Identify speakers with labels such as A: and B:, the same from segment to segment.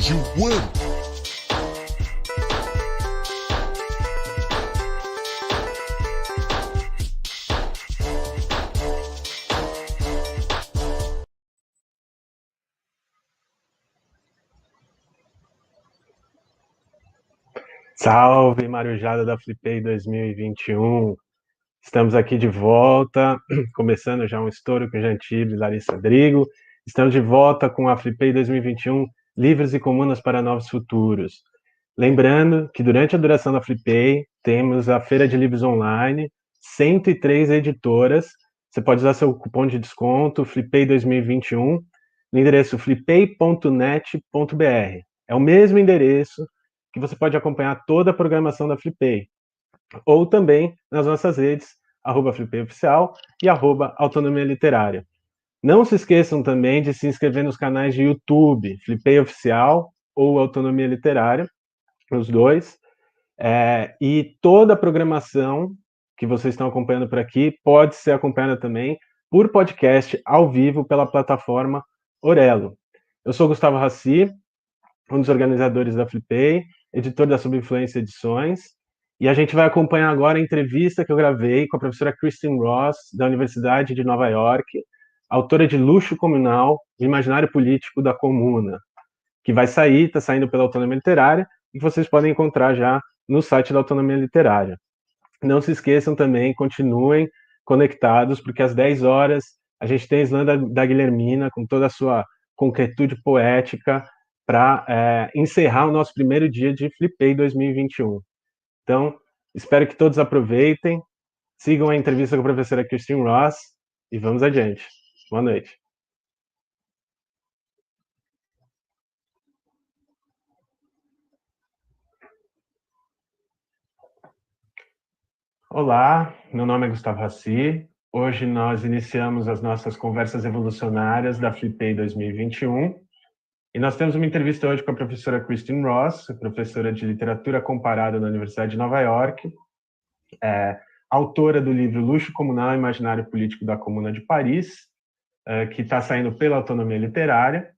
A: Partiu o ano!
B: Salve, Marujada da FLIPEI 2021! Estamos aqui de volta, começando já um estouro com Jantile e Larissa Drigo. Estamos de volta com a FLIPEI 2021, Livros e Comunas para Novos Futuros. Lembrando que durante a duração da FLIPEI, temos a Feira de Livros Online, 103 editoras. Você pode usar seu cupom de desconto, FLIPEI 2021, no endereço flipei.net.br. É o mesmo endereço que você pode acompanhar toda a programação da FLIPEI, ou também nas nossas redes, @FLIPEIOficial e @Autonomia Literária. Não se esqueçam também de se inscrever nos canais de YouTube, FLIPEI Oficial ou Autonomia Literária, os dois, e toda a programação que vocês estão acompanhando por aqui pode ser acompanhada também por podcast ao vivo pela plataforma Orelo. Eu sou Gustavo Raci, um dos organizadores da FLIPEI, editor da Sob Influência Edições, e a gente vai acompanhar agora a entrevista que eu gravei com a professora Kristin Ross, da Universidade de Nova Iorque, autora de Luxo Comunal, o imaginário político da Comuna, que vai sair, está saindo pela Autonomia Literária, e que vocês podem encontrar já no site da Autonomia Literária. Não se esqueçam também, continuem conectados, porque às 10 horas a gente tem a Slam da Guilhermina, com toda a sua concretude poética, para encerrar o nosso primeiro dia de FLIPEI 2021. Então, espero que todos aproveitem, sigam a entrevista com a professora Kristin Ross e vamos adiante. Boa noite. Olá, meu nome é Gustavo Raci. Hoje nós iniciamos as nossas Conversas Revolucionárias da FLIPEI 2021. E nós temos uma entrevista hoje com a professora Kristin Ross, professora de literatura comparada na Universidade de Nova Iorque, autora do livro Luxo Comunal, imaginário político da Comuna de Paris, que está saindo pela Autonomia Literária,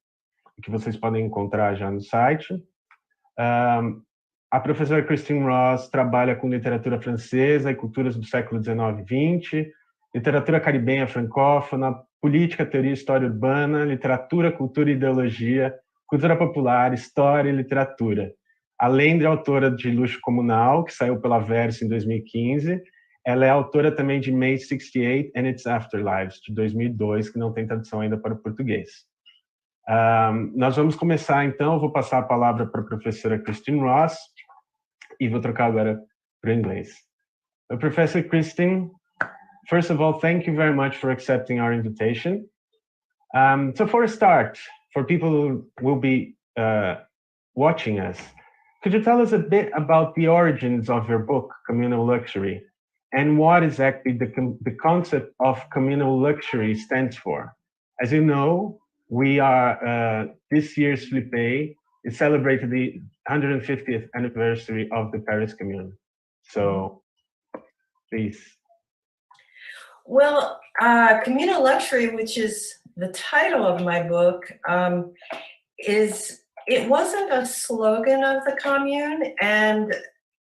B: que vocês podem encontrar já no site. A professora Kristin Ross trabalha com literatura francesa e culturas do século XIX e XX, literatura caribenha francófona, política, teoria e história urbana, literatura, cultura e ideologia, cultura popular, história e literatura. Além de autora de Luxo Comunal, que saiu pela Verso em 2015, ela é autora também de May 68 and Its Afterlives, de 2002, que não tem tradução ainda para o português. Nós vamos começar, então, eu vou passar a palavra para a professora Kristin Ross, e vou trocar agora para o inglês. Professor Kristin, first of all, thank you very much for accepting our invitation. So for a start, for people who will be watching us, could you tell us a bit about the origins of your book, Communal Luxury, and what exactly the concept of communal luxury stands for? As you know, we are, this year's FLIPEI is celebrated the 150th anniversary of the Paris Commune. So, please.
C: Well, Communal Luxury, which is the title of my book, it wasn't a slogan of the Commune, and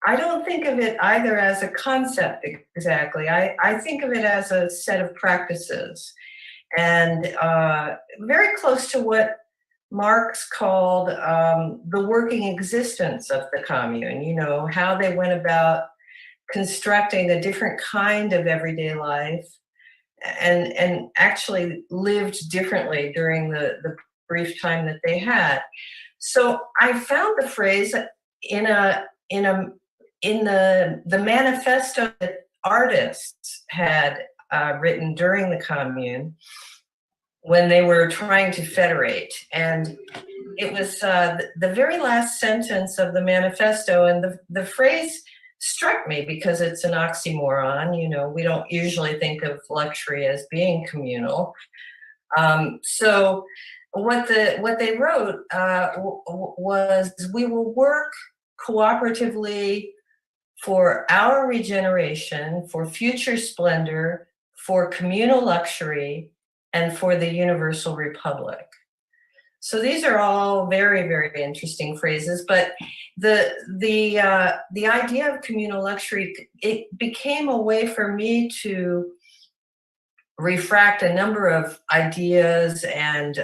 C: I don't think of it either as a concept exactly. I think of it as a set of practices, and very close to what Marx called the working existence of the Commune, you know, how they went about constructing a different kind of everyday life and actually lived differently during the brief time that they had. So I found the phrase in the manifesto that artists had written during the Commune when they were trying to federate. And it was the very last sentence of the manifesto, and the phrase struck me because it's an oxymoron. You know, we don't usually think of luxury as being communal. So what they wrote was, we will work cooperatively for our regeneration, for future splendor, for communal luxury, and for the universal republic. So these are all very, very interesting phrases, but the idea of communal luxury, it became a way for me to refract a number of ideas and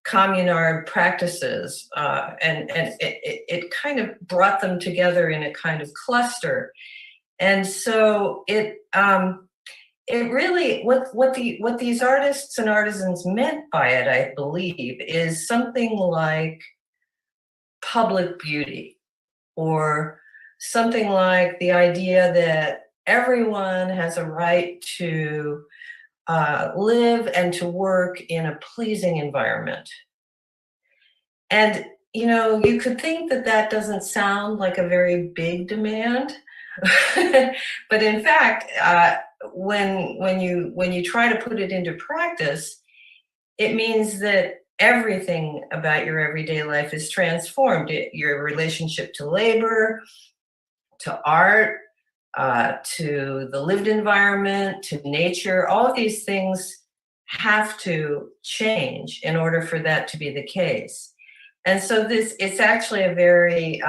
C: communard practices, and it kind of brought them together in a kind of cluster. And so it really, what these artists and artisans meant by it, I believe, is something like public beauty, or something like the idea that everyone has a right to live and to work in a pleasing environment. And, you know, you could think that that doesn't sound like a very big demand, but in fact, when you try to put it into practice, it means that everything about your everyday life is transformed. Your relationship to labor, to art, to the lived environment, to nature, all of these things have to change in order for that to be the case. And so it's actually a very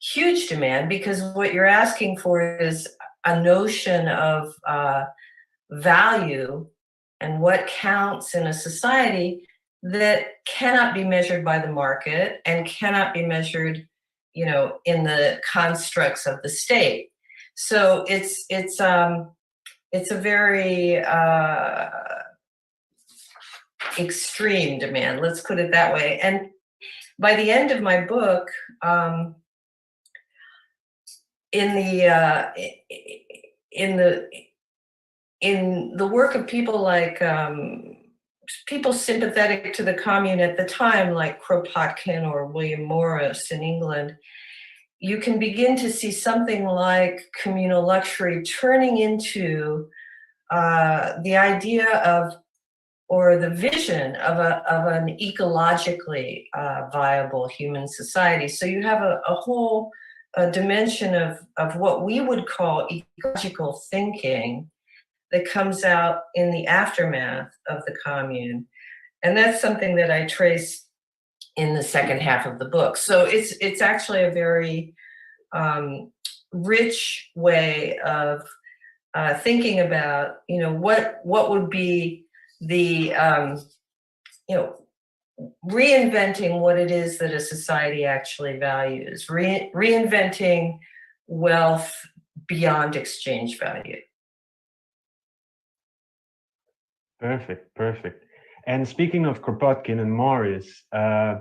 C: huge demand, because what you're asking for is a notion of value and what counts in a society that cannot be measured by the market and cannot be measured, you know, in the constructs of the state. So it's a very extreme demand, let's put it that way. And by the end of my book, in the work of people like people sympathetic to the commune at the time, like Kropotkin or William Morris in England, you can begin to see something like communal luxury turning into the idea of, or the vision of an ecologically viable human society. So you have a whole dimension of what we would call ecological thinking that comes out in the aftermath of the commune. And that's something that I trace in the second half of the book. So it's actually a very rich way of thinking about, you know, what would be the, you know, reinventing what it is that a society actually values, reinventing wealth beyond exchange value.
B: Perfect. And speaking of Kropotkin and Morris,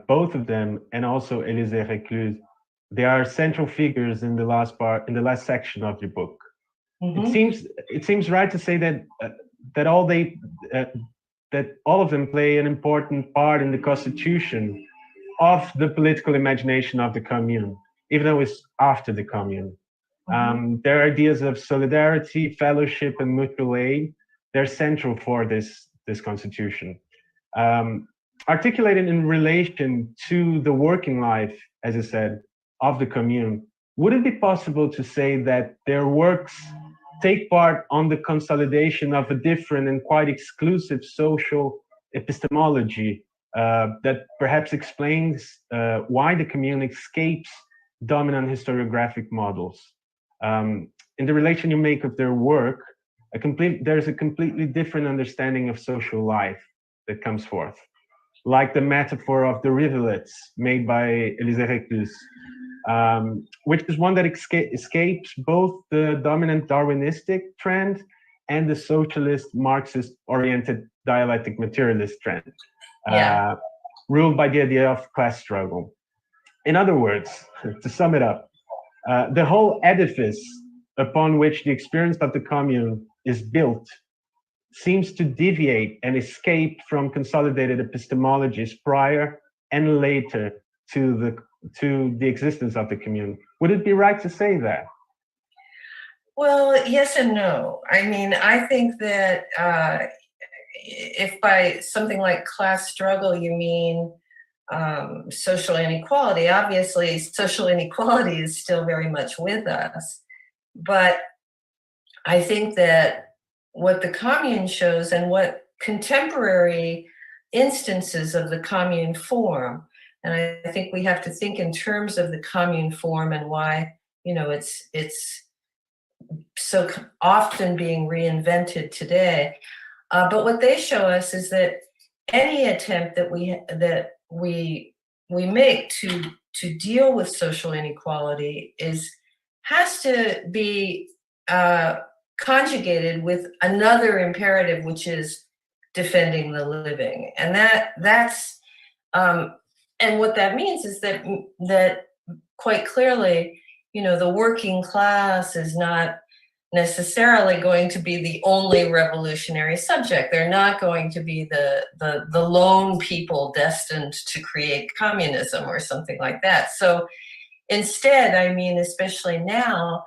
B: both of them, and also Élisée Reclus, they are central figures in the last section of your book. Mm-hmm. It seems right to say that all of them play an important part in the constitution of the political imagination of the commune, even though it's after the commune. Mm-hmm. Their ideas of solidarity, fellowship, and mutual aid, they're central for this constitution. Articulated in relation to the working life, as I said, of the commune, would it be possible to say that their works take part on the consolidation of a different and quite exclusive social epistemology that perhaps explains why the commune escapes dominant historiographic models? In the relation you make of their work, there's a completely different understanding of social life that comes forth, like the metaphor of the rivulets made by Élisée Reclus, which is one that escapes both the dominant Darwinistic trend and the socialist, Marxist-oriented dialectic materialist trend, ruled by the idea of class struggle. In other words, to sum it up, the whole edifice upon which the experience of the commune is built seems to deviate and escape from consolidated epistemologies prior and later to the existence of the commune. Would it be right to say that?
C: Well, yes and no. I mean, I think that if by something like class struggle you mean social inequality, obviously social inequality is still very much with us. But I think that what the commune shows and what contemporary instances of the commune form. And I think we have to think in terms of the commune form and why, it's so often being reinvented today. But what they show us is that any attempt that we make to deal with social inequality has to be conjugated with another imperative, which is defending the living. And that's and what that means is that quite clearly, the working class is not necessarily going to be the only revolutionary subject. They're not going to be the lone people destined to create communism or something like that. So instead, I mean, especially now,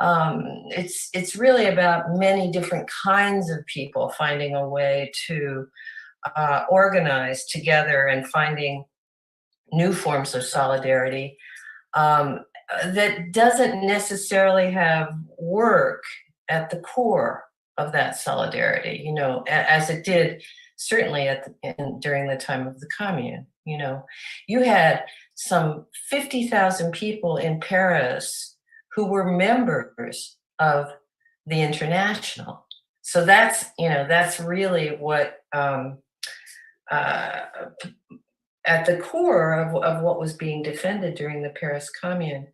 C: it's really about many different kinds of people finding a way to organize together and finding new forms of solidarity that doesn't necessarily have work at the core of that solidarity, as it did certainly during the time of the Commune. You had some 50,000 people in Paris who were members of the International. So that's really what at the core of what was being defended during the Paris Commune.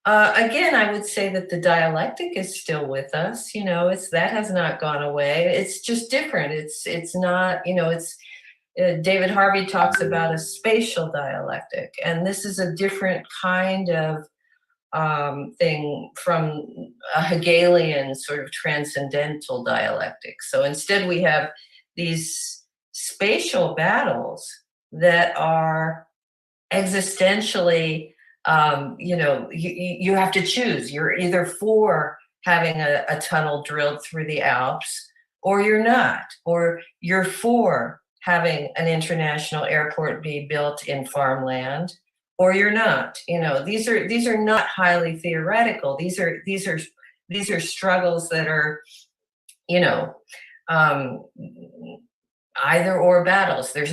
C: Again, I would say that the dialectic is still with us. That has not gone away. It's just different. It's not. David Harvey talks about a spatial dialectic, and this is a different kind of thing from a Hegelian sort of transcendental dialectic. So instead, we have these spatial battles that are existentially, you have to choose. You're either for having a tunnel drilled through the Alps, or you're not, or you're for having an international airport be built in farmland, or you're not. These are not highly theoretical. These are struggles that are, either or battles. There's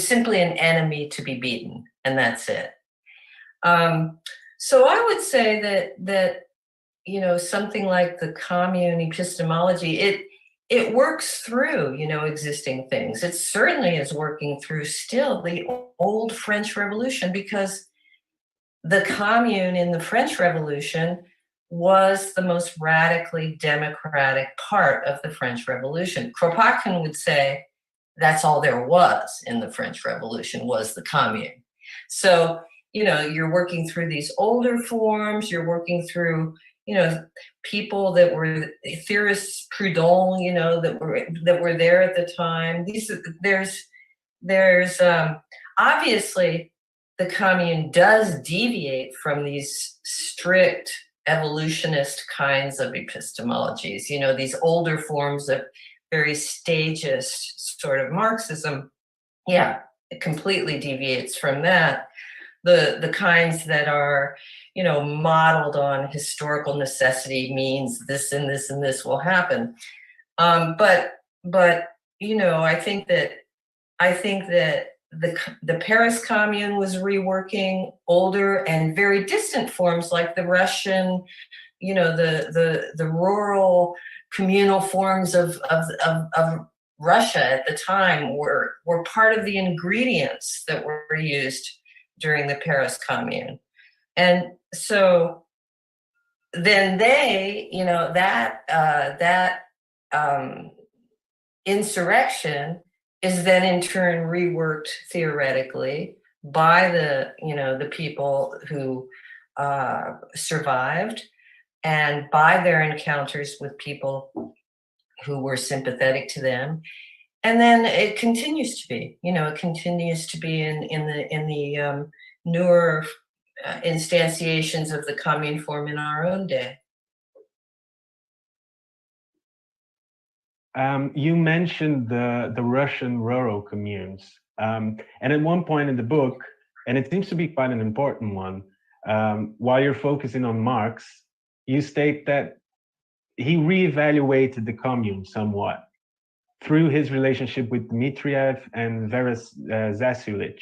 C: simply an enemy to be beaten, and that's it. So I would say that something like the commune epistemology, it works through existing things. It certainly is working through still the old French Revolution, because the commune in the French Revolution was the most radically democratic part of the French Revolution. Kropotkin would say that's all there was in the French Revolution, was the commune. So, you're working through these older forms, you're working through, people that were theorists, Proudhon, that were there at the time. There's obviously the commune does deviate from these strict evolutionist kinds of epistemologies, these older forms of very stagist sort of Marxism. Yeah, it completely deviates from that. The kinds that are, modeled on historical necessity means this and this and this will happen. But I think that the Paris Commune was reworking older and very distant forms like the Russian, the rural communal forms of Russia at the time were part of the ingredients that were used during the Paris Commune. And so then they, that insurrection is then in turn reworked theoretically by the people who survived, and by their encounters with people who were sympathetic to them. And then it continues to be, in the newer instantiations of the commune form in our own day.
B: You mentioned the Russian rural communes, and at one point in the book, and it seems to be quite an important one, while you're focusing on Marx, you state that he reevaluated the commune somewhat through his relationship with Dmitriev and Vera Zasulich,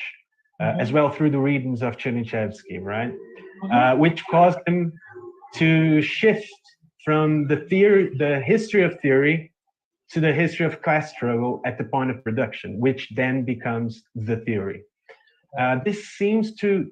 B: as well through the readings of Chernyshevsky, right? Which caused him to shift from the history of theory to the history of class struggle at the point of production, which then becomes the theory. This seems to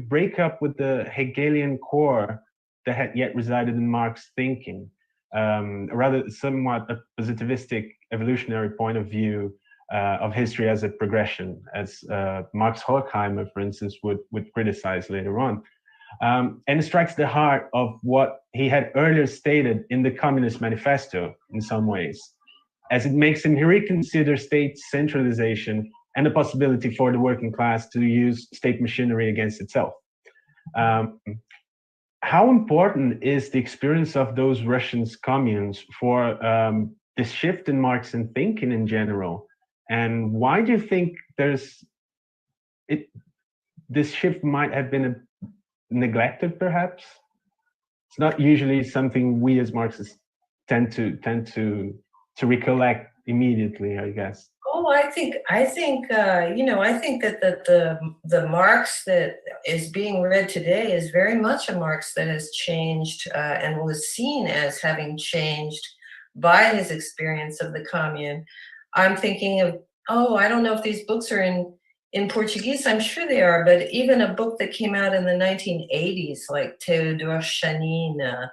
B: break up with the Hegelian core that had yet resided in Marx's thinking, rather somewhat a positivistic evolutionary point of view of history as a progression, as Max Horkheimer, for instance, would criticize later on. And it strikes the heart of what he had earlier stated in the Communist Manifesto in some ways, as it makes him reconsider state centralization and the possibility for the working class to use state machinery against itself. How important is the experience of those Russian communes for this shift in Marxian thinking in general? And why do you think this shift might have been neglected, perhaps? It's not usually something we as Marxists tend to recollect immediately, I guess.
C: Oh, I think that the Marx that is being read today is very much a Marx that has changed and was seen as having changed by his experience of the commune. I'm thinking of, I don't know if these books are in Portuguese, I'm sure they are, but even a book that came out in the 1980s, like Theodor Shanin,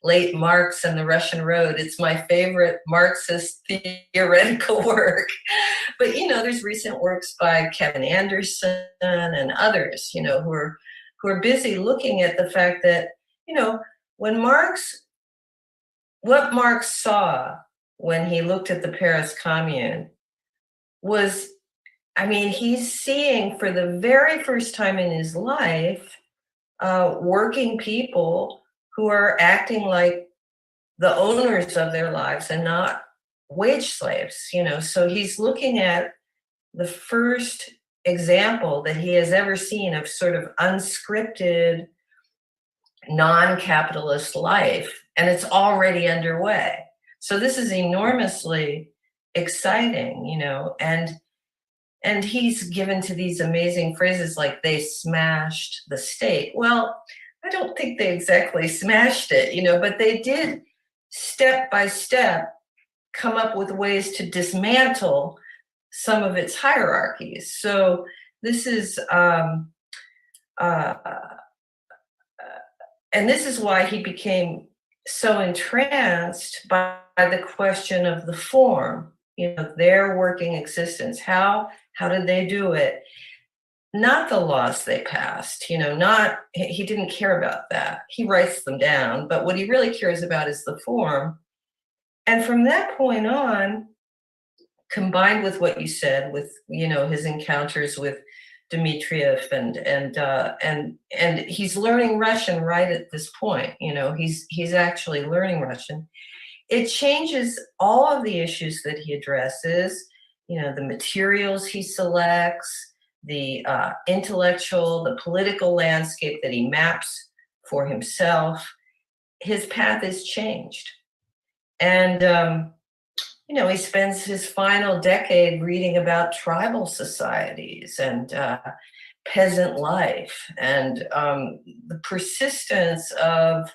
C: Late Marx and the Russian Road. It's my favorite Marxist theoretical work. But, there's recent works by Kevin Anderson and others, who are busy looking at the fact that, what Marx saw when he looked at the Paris Commune was, he's seeing for the very first time in his life, working people who are acting like the owners of their lives and not wage slaves, So he's looking at the first example that he has ever seen of sort of unscripted, non-capitalist life, and it's already underway. So this is enormously exciting, and he's given to these amazing phrases like they smashed the state. Well, I don't think they exactly smashed it, but they did step by step come up with ways to dismantle some of its hierarchies. So this is, and this is why he became so entranced by the question of the form, their working existence. How did they do it? Not the laws they passed, he didn't care about that. He writes them down, but what he really cares about is the form. And from that point on, combined with what you said, with, his encounters with Dmitriev and he's learning Russian right at this point, he's actually learning Russian. It changes all of the issues that he addresses, the materials he selects, the intellectual, the political landscape that he maps for himself. His path is changed. And, he spends his final decade reading about tribal societies and peasant life and the persistence of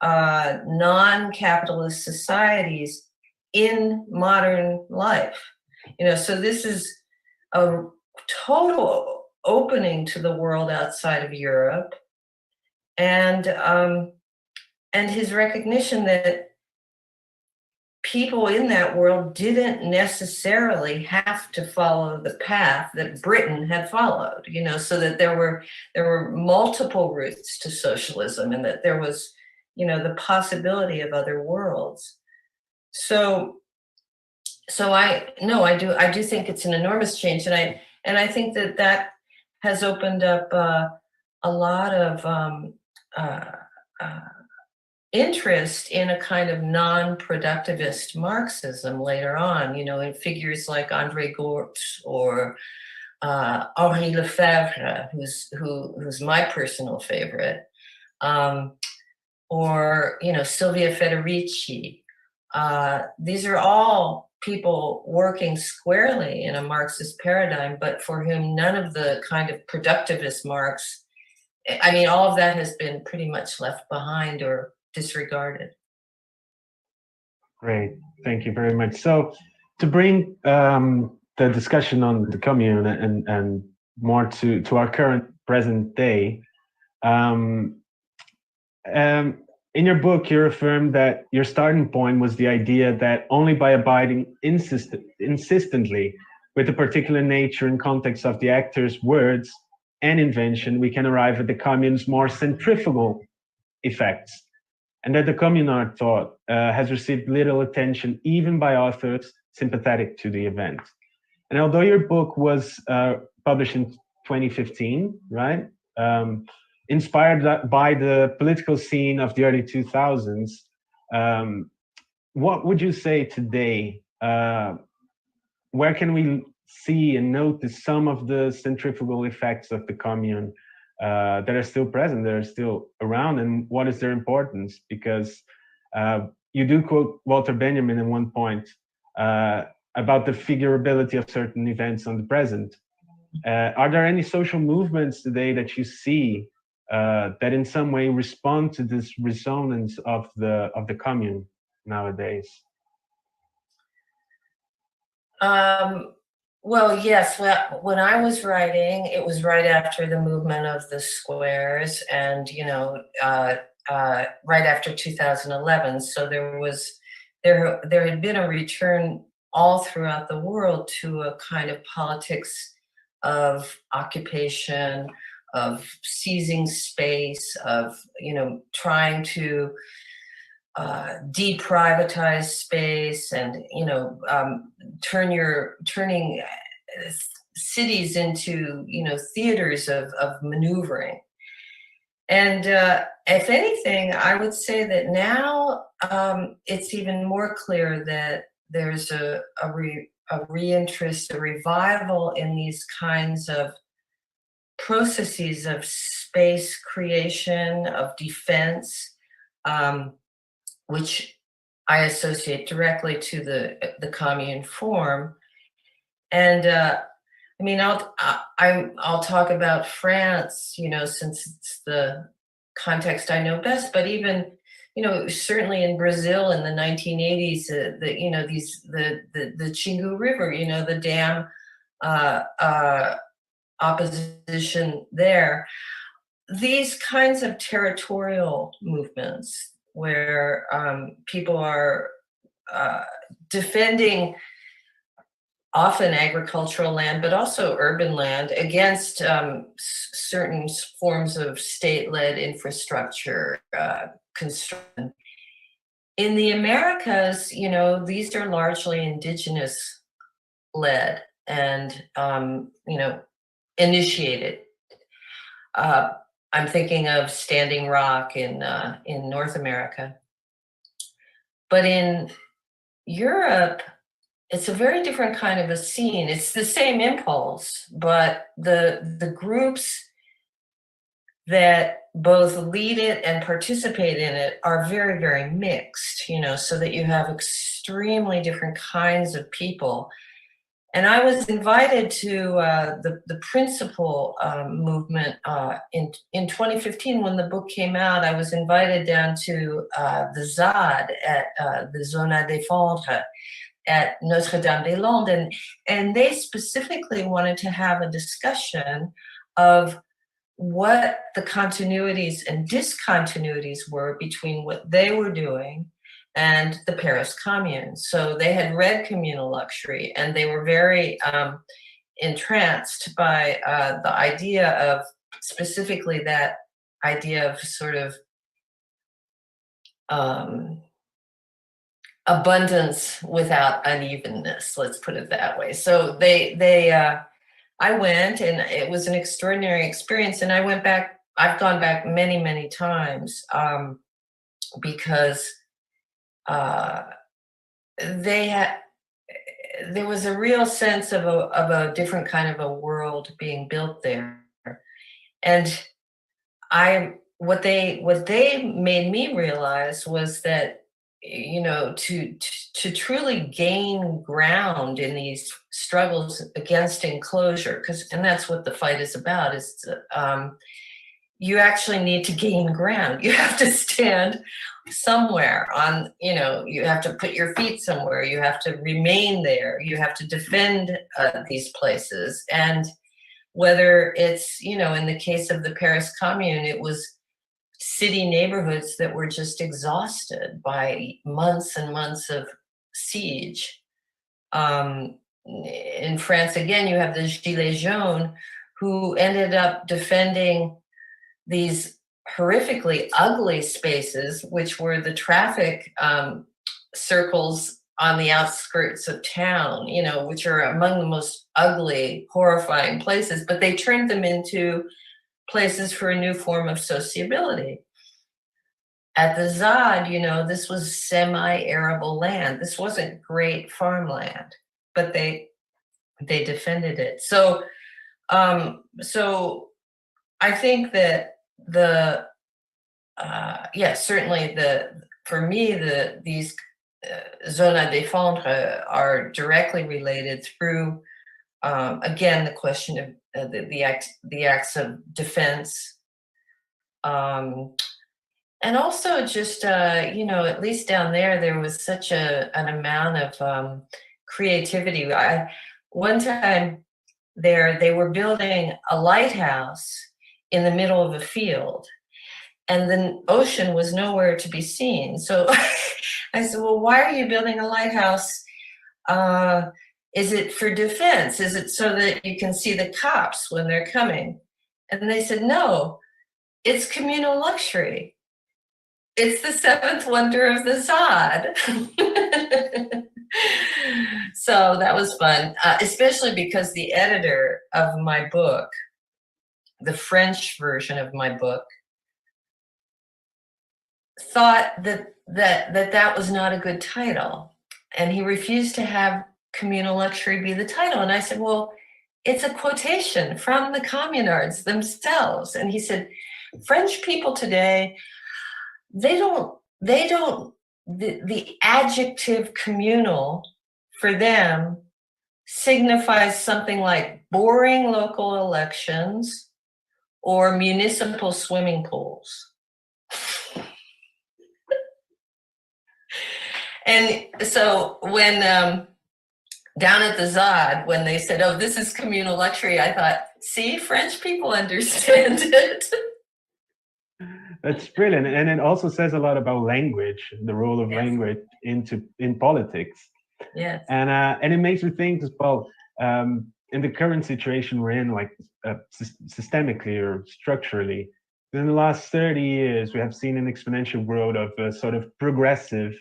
C: non-capitalist societies in modern life. So this is a total opening to the world outside of Europe, and his recognition that people in that world didn't necessarily have to follow the path that Britain had followed, so that there were multiple routes to socialism, and that there was, the possibility of other worlds. So I do think it's an enormous change, and I think that has opened up a lot of interest in a kind of non-productivist Marxism later on, in figures like André Gortz or Henri Lefebvre, who's my personal favorite, or Silvia Federici. These are all people working squarely in a Marxist paradigm, but for whom none of the kind of productivist Marx, I mean, all of that has been pretty much left behind or disregarded.
B: Great, thank you very much. So to bring the discussion on the commune and more to our current present day, in your book, you affirm that your starting point was the idea that only by abiding insistently with the particular nature and context of the actor's words and invention, we can arrive at the commune's more centrifugal effects, and that the communal thought has received little attention even by authors sympathetic to the event. And although your book was published in 2015, right? Inspired by the political scene of the early 2000s, what would you say today? Where can we see and notice some of the centrifugal effects of the commune that are still present, that are still around, and what is their importance? Because you do quote Walter Benjamin at one point about the figurability of certain events on the present. Are there any social movements today that you see that in some way respond to this resonance of the commune nowadays?
C: Well, yes. When I was writing, it was right after the movement of the squares, and right after 2011. So there had been a return all throughout the world to a kind of politics of occupation, of seizing space, of trying to deprivatize space, and turning cities into theaters of maneuvering. And if anything, I would say that now it's even more clear that there's a reinterest, a revival in these kinds of processes of space creation, of defense, which I associate directly to the commune form. And I mean, I'll talk about France, since it's the context I know best. But even, certainly in Brazil in the 1980s, the Xingu River, the dam opposition there. These kinds of territorial movements where people are defending often agricultural land, but also urban land against certain forms of state-led infrastructure construction. In the Americas, these are largely indigenous-led and, initiated. I'm thinking of Standing Rock in North America. But in Europe, it's a very different kind of a scene. It's the same impulse, but the groups that both lead it and participate in it are very, very mixed, so that you have extremely different kinds of people. And I was invited to the principal movement in 2015 when the book came out. I was invited down to the ZAD at the Zona des Fonds at Notre-Dame-des-Landes, and they specifically wanted to have a discussion of what the continuities and discontinuities were between what they were doing and the Paris Commune. So they had read Communal Luxury, and they were very entranced by the idea of, specifically that idea of sort of abundance without unevenness, let's put it that way. So I went, and it was an extraordinary experience. And I went back, I've gone back many, many times because there was a real sense of a different kind of a world being built there. And what they made me realize was that to truly gain ground in these struggles against enclosure, and that's what the fight is about, is you actually need to gain ground. You have to stand somewhere on, you have to put your feet somewhere, you have to remain there, you have to defend these places. And whether it's, in the case of the Paris Commune, it was city neighborhoods that were just exhausted by months and months of siege. In France, again, you have the Gilets jaunes, who ended up defending these horrifically ugly spaces, which were the traffic circles on the outskirts of town, which are among the most ugly, horrifying places, but they turned them into places for a new form of sociability. At the Zad, this was semi-arable land. This wasn't great farmland, but they defended it. So I think that certainly for me, these zones à défendre are directly related through, again, the question of the acts of defense, and also just at least down there was such an amount of creativity. One time they were building a lighthouse in the middle of a field, and the ocean was nowhere to be seen. So I said, well, why are you building a lighthouse? Is it for defense? Is it so that you can see the cops when they're coming? And they said, no, it's communal luxury. It's the seventh wonder of the Zad. So that was fun, especially because the editor of my book, the French version of my book, thought that was not a good title, and he refused to have communal luxury be the title. And I said, well, it's a quotation from the communards themselves. And he said, French people today, the adjective communal for them signifies something like boring local elections or municipal swimming pools. And so when down at the Zad, when they said, oh, this is communal luxury, I thought, see, French people understand it.
B: That's brilliant. And it also says a lot about language, the role of language in politics.
C: Yes.
B: And it makes me think as well, in the current situation we're in, like systemically or structurally, in the last 30 years, we have seen an exponential growth of a sort of progressive,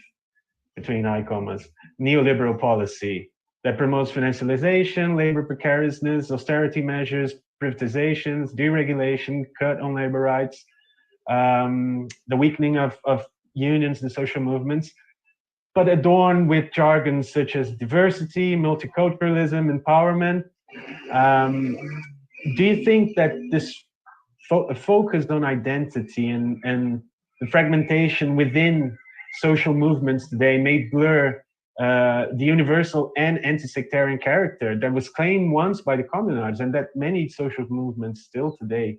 B: between high commas, neoliberal policy that promotes financialization, labor precariousness, austerity measures, privatizations, deregulation, cut on labor rights, the weakening of unions and social movements, but adorned with jargon such as diversity, multiculturalism, empowerment. Do you think that this focus on identity and the fragmentation within social movements today may blur the universal and anti-sectarian character that was claimed once by the communards, and that many social movements still today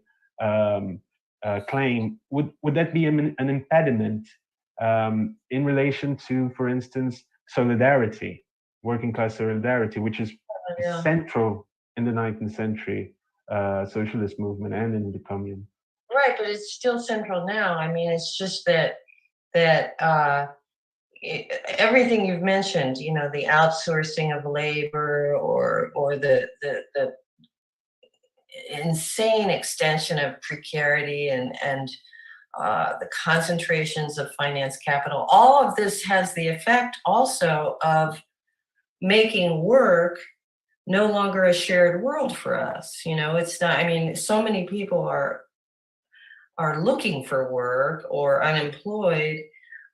B: claim? Would that be an impediment in relation to, for instance, solidarity, working class solidarity, which is central in the 19th century socialist movement and in the commune?
C: Right, but it's still central now. I mean, it's just that everything you've mentioned, the outsourcing of labor or the insane extension of precarity and the concentrations of finance capital, all of this has the effect also of making work no longer a shared world for us. It's not, I mean, so many people are looking for work or unemployed.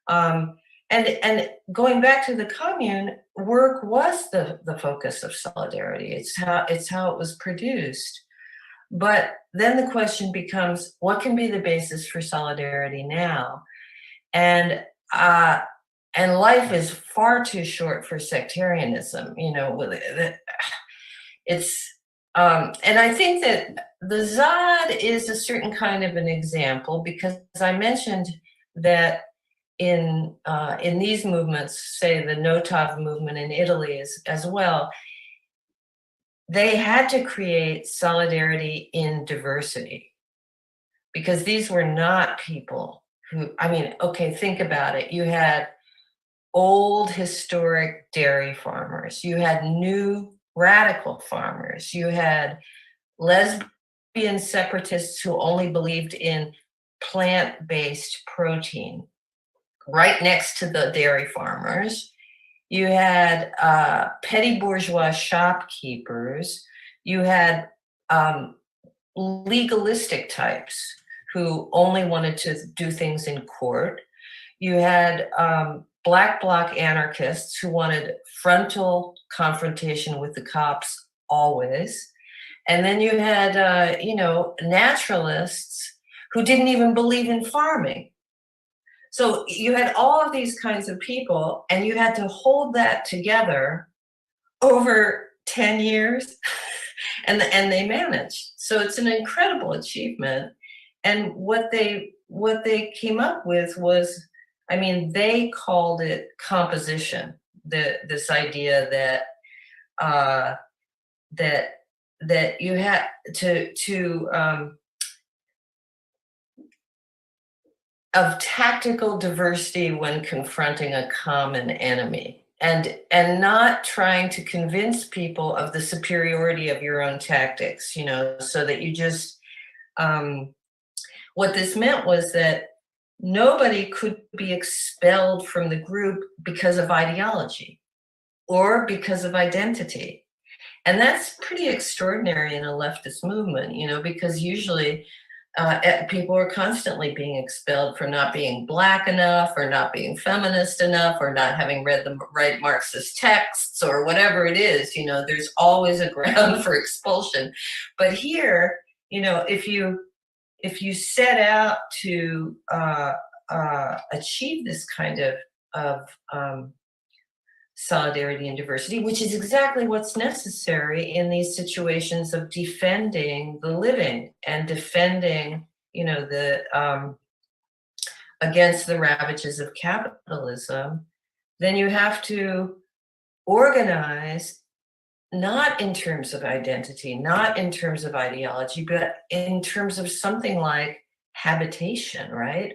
C: And going back to the commune, work was the focus of solidarity. It's how it was produced. But then the question becomes, what can be the basis for solidarity now? And and life is far too short for sectarianism, you know, it's, and I think that the Zad is a certain kind of an example, because I mentioned that in these movements, say the Notav movement in Italy as well, they had to create solidarity in diversity, because these were not people who, I mean, okay, think about it. You had old historic dairy farmers, you had new radical farmers, you had lesbian separatists who only believed in plant-based protein right next to the dairy farmers. You had petty bourgeois shopkeepers. You had legalistic types who only wanted to do things in court. You had black bloc anarchists who wanted frontal confrontation with the cops always. And then you had, you know, naturalists who didn't even believe in farming. So you had all of these kinds of people, and you had to hold that together over 10 years, and they managed. So it's an incredible achievement. And what they came up with was, I mean, they called it composition. This idea that that you had to of tactical diversity when confronting a common enemy, and not trying to convince people of the superiority of your own tactics, you know, so that you just, what this meant was that nobody could be expelled from the group because of ideology or because of identity. And that's pretty extraordinary in a leftist movement, you know, because usually people are constantly being expelled for not being Black enough, or not being feminist enough, or not having read the right Marxist texts, or whatever it is. You know, there's always a ground for expulsion. But here, you know, if you set out to achieve this kind of solidarity and diversity, which is exactly what's necessary in these situations of defending the living and defending, you know, the against the ravages of capitalism, then you have to organize not in terms of identity, not in terms of ideology, but in terms of something like habitation, right?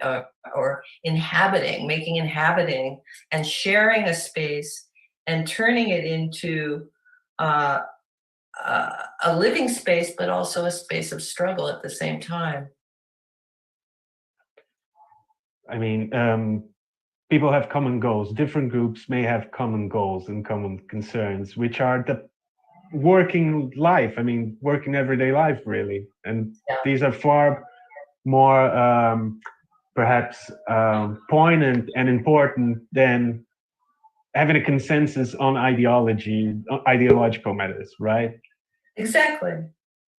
C: Or inhabiting, inhabiting and sharing a space and turning it into a living space, but also a space of struggle at the same time.
B: I mean, people have common goals. Different groups may have common goals and common concerns, which are the working life. I mean, working everyday life, really. And these are far more perhaps poignant and important than having a consensus on ideological matters, right?
C: Exactly.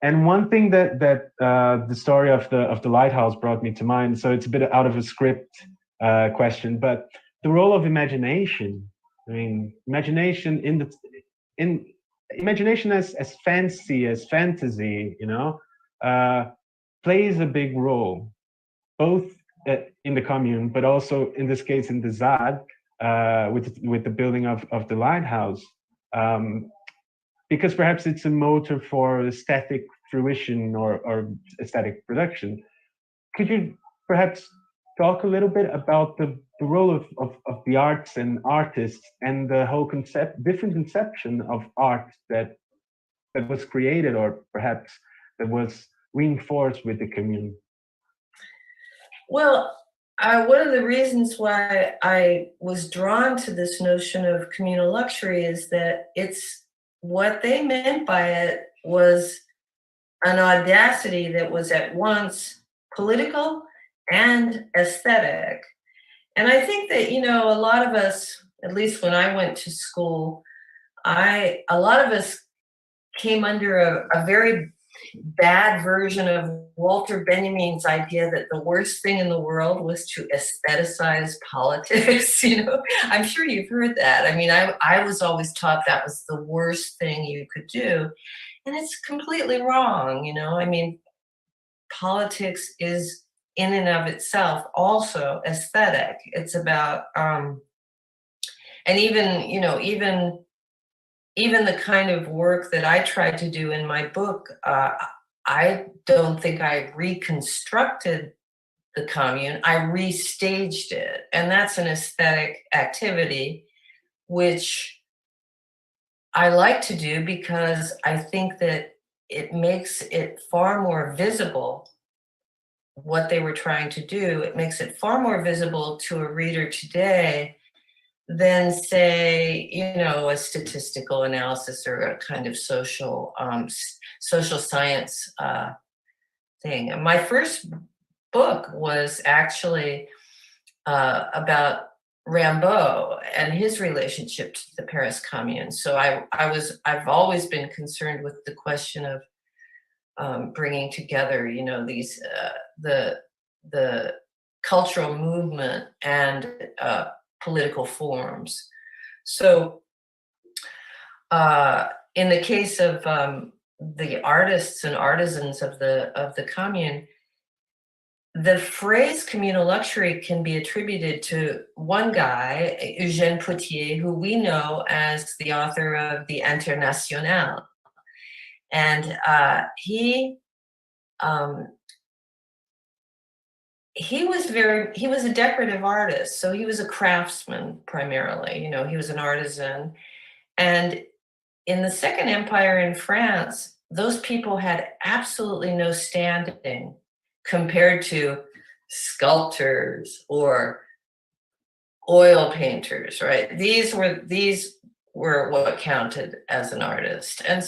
B: And one thing that the story of the lighthouse brought me to mind. So it's a bit out of a script question, but the role of imagination. I mean, imagination imagination as fantasy, you know, plays a big role, both in the commune, but also in this case in the Zad, with the building of the lighthouse, because perhaps it's a motor for aesthetic fruition or aesthetic production. Could you perhaps talk a little bit about the role of the arts and artists and the whole different conception of art that was created, or perhaps that was reinforced with the commune?
C: Well, one of the reasons why I was drawn to this notion of communal luxury is that it's what they meant by it was an audacity that was at once political and aesthetic. And I think that, you know, a lot of us, at least when I went to school, a lot of us came under a very bad version of Walter Benjamin's idea that the worst thing in the world was to aestheticize politics. I'm sure you've heard that. I mean, I was always taught that was the worst thing you could do. And it's completely wrong. I mean, politics is in and of itself also aesthetic. It's about, and even the kind of work that I tried to do in my book, I don't think I reconstructed the commune, I restaged it. And that's an aesthetic activity, which I like to do because I think that it makes it far more visible what they were trying to do. It makes it far more visible to a reader today than, say, a statistical analysis or a kind of social science thing. My first book was actually about Rimbaud and his relationship to the Paris Commune. So I've always been concerned with the question of bringing together, these the cultural movement and political forms. So in the case of the artists and artisans of the commune, the phrase communal luxury can be attributed to one guy, Eugène Potier, who we know as the author of the Internationale. And he was a decorative artist, so he was a craftsman primarily. He was an artisan. And in the Second Empire in France, those people had absolutely no standing compared to sculptors or oil painters, right? These were what counted as an artist. And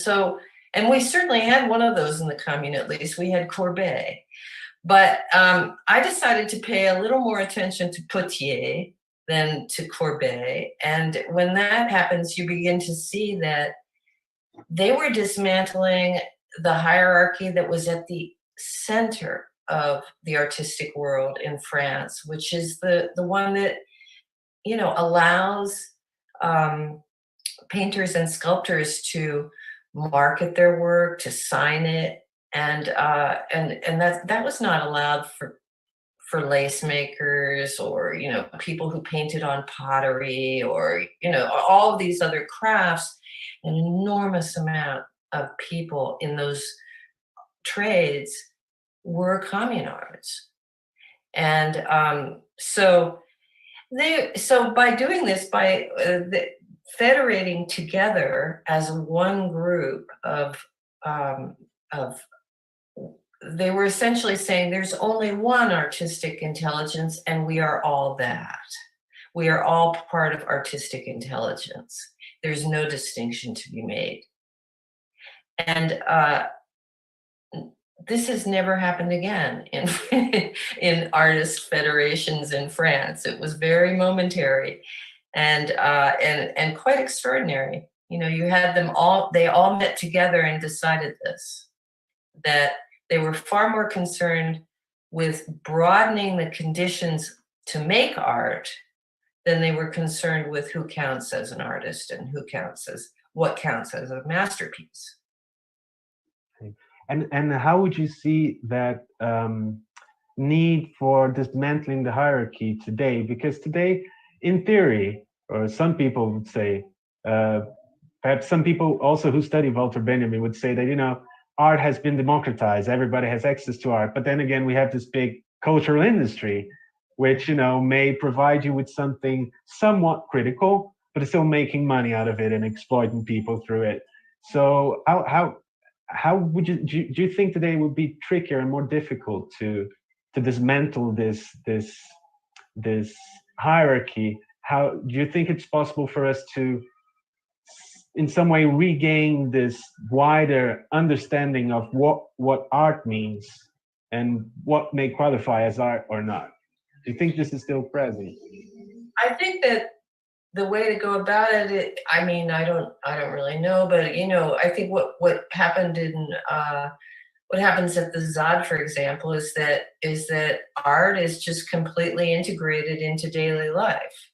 C: we certainly had one of those in the commune, at least. We had Courbet. But I decided to pay a little more attention to Potier than to Courbet. And when that happens, you begin to see that they were dismantling the hierarchy that was at the center of the artistic world in France, which is the one that, allows painters and sculptors to market their work, to sign it. And that was not allowed for lace makers or, people who painted on pottery or, all of these other crafts. An enormous amount of people in those trades were communards. And so by doing this, by federating together as one group of they were essentially saying there's only one artistic intelligence and we are all that. We are all part of artistic intelligence. There's no distinction to be made. And this has never happened again in artist federations in France. It was very momentary and quite extraordinary. You had them all, they all met together and decided this, that they were far more concerned with broadening the conditions to make art than they were concerned with who counts as an artist and what counts as a masterpiece.
B: And how would you see that need for dismantling the hierarchy today? Because today, in theory, or some people would say, perhaps some people also who study Walter Benjamin would say that, art has been democratized, everybody has access to art. But then again, we have this big cultural industry, which, may provide you with something somewhat critical, but it's still making money out of it and exploiting people through it. So how would do you think today would be trickier and more difficult to dismantle this hierarchy? How do you think it's possible for us to in some way regain this wider understanding of what art means and what may qualify as art or not? Do you think this is still present?
C: I think that the way to go about it, I mean, I don't really know, but I think what happened in what happens at the ZAD, for example, is that art is just completely integrated into daily life.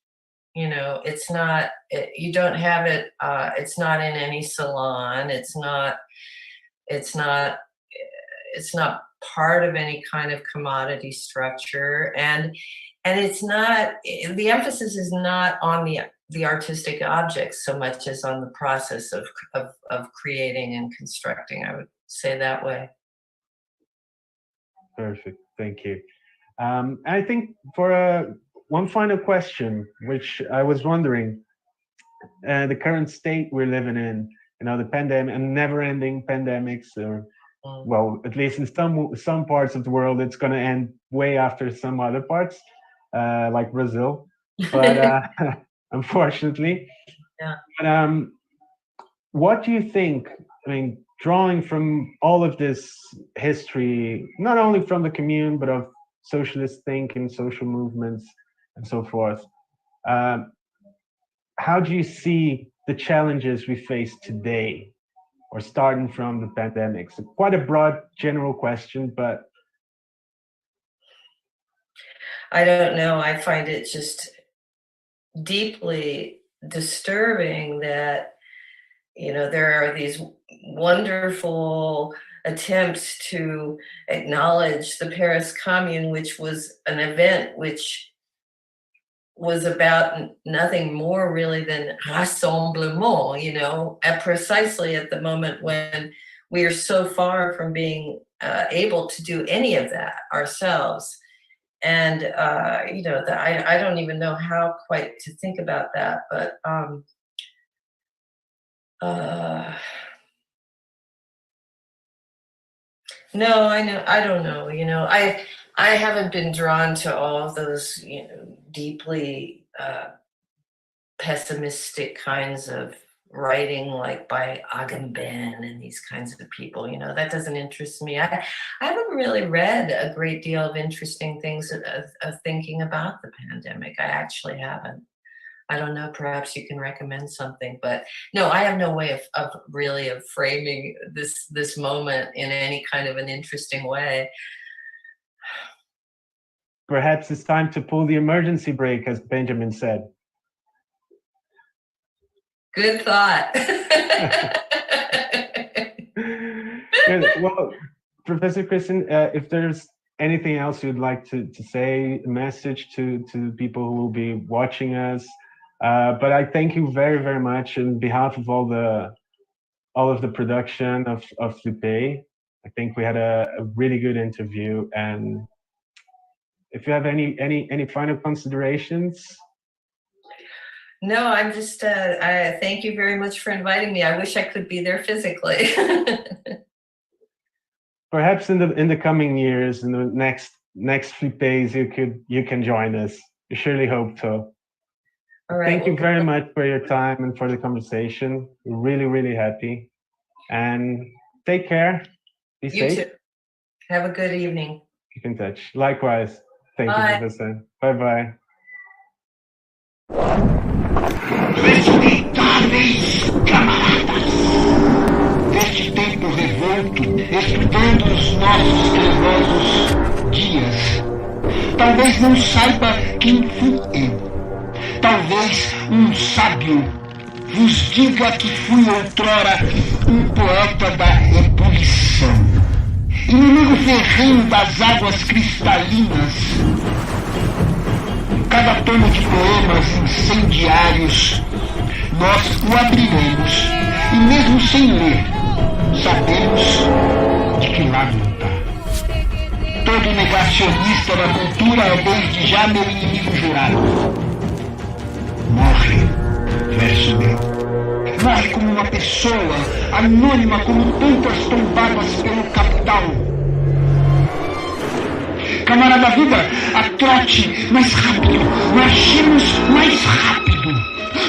C: You know, it's not, you don't have it, it's not in any salon, it's not part of any kind of commodity structure, and it's not, the emphasis is not on the artistic objects so much as on the process of creating and constructing, I would say that way.
B: Perfect, thank you. I think for one final question, which I was wondering, the current state we're living in, you know, the pandemic and never-ending pandemics, or well, at least in some parts of the world, it's going to end way after some other parts, like Brazil. But unfortunately,
C: yeah.
B: But, what do you think? I mean, drawing from all of this history, not only from the Commune, but of socialist thinking, social movements, and so forth, how do you see the challenges we face today, or starting from the pandemic? So quite a broad, general question, but
C: I don't know. I find it just deeply disturbing that, you know, there are these wonderful attempts to acknowledge the Paris Commune, which was an event which was about nothing more really than rassemblement, you know, at precisely at the moment when we are so far from being able to do any of that ourselves. And, you know, I don't even know how quite to think about that, but no, I don't know, you know, I haven't been drawn to all of those, you know, deeply pessimistic kinds of writing, like by Agamben and these kinds of people, you know, that doesn't interest me. I haven't really read a great deal of interesting things of thinking about the pandemic. I actually haven't. I don't know, perhaps you can recommend something, but no, I have no way of really framing this moment in any kind of an interesting way.
B: Perhaps it's time to pull the emergency brake, as Benjamin said.
C: Good thought.
B: Well, Professor Kristin, if there's anything else you'd like to say, a message to people who will be watching us, but I thank you very, very much on behalf of all of the production of FLIPEI. I think we had a really good interview, and if you have any final considerations.
C: No, I'm just, I thank you very much for inviting me. I wish I could be there physically.
B: Perhaps in the coming years, in the next FLIPEIs, you can join us. I surely hope so. All right, thank you very much for your time and for the conversation. We're really, really happy. And take care. Be safe. You too.
C: Have a good evening.
B: Keep in touch. Likewise. Thank you, Professor. Bye-bye.
A: Respeitáveis camaradas, deste tempo revolto, estudando os nossos trevosos dias, talvez não saiba quem fui eu, talvez um sábio vos diga que fui outrora um poeta da ebulição, inimigo ferrenho das águas cristalinas. Cada tomo de poemas incendiários, nós o abriremos, e mesmo sem ler, sabemos de que lado lutar. Todo negacionista da cultura é desde já meu inimigo jurado. Morre, verso meu. Morre como uma pessoa, anônima como tantas tombadas pelo capital. Camarada vida, a trote mais rápido, marchemos mais rápido.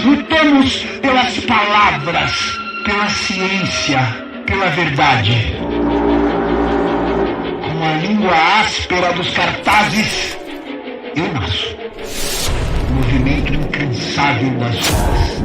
A: Lutamos pelas palavras, pela ciência, pela verdade. Com a língua áspera dos cartazes, eu nasço. O movimento incansável das ruas.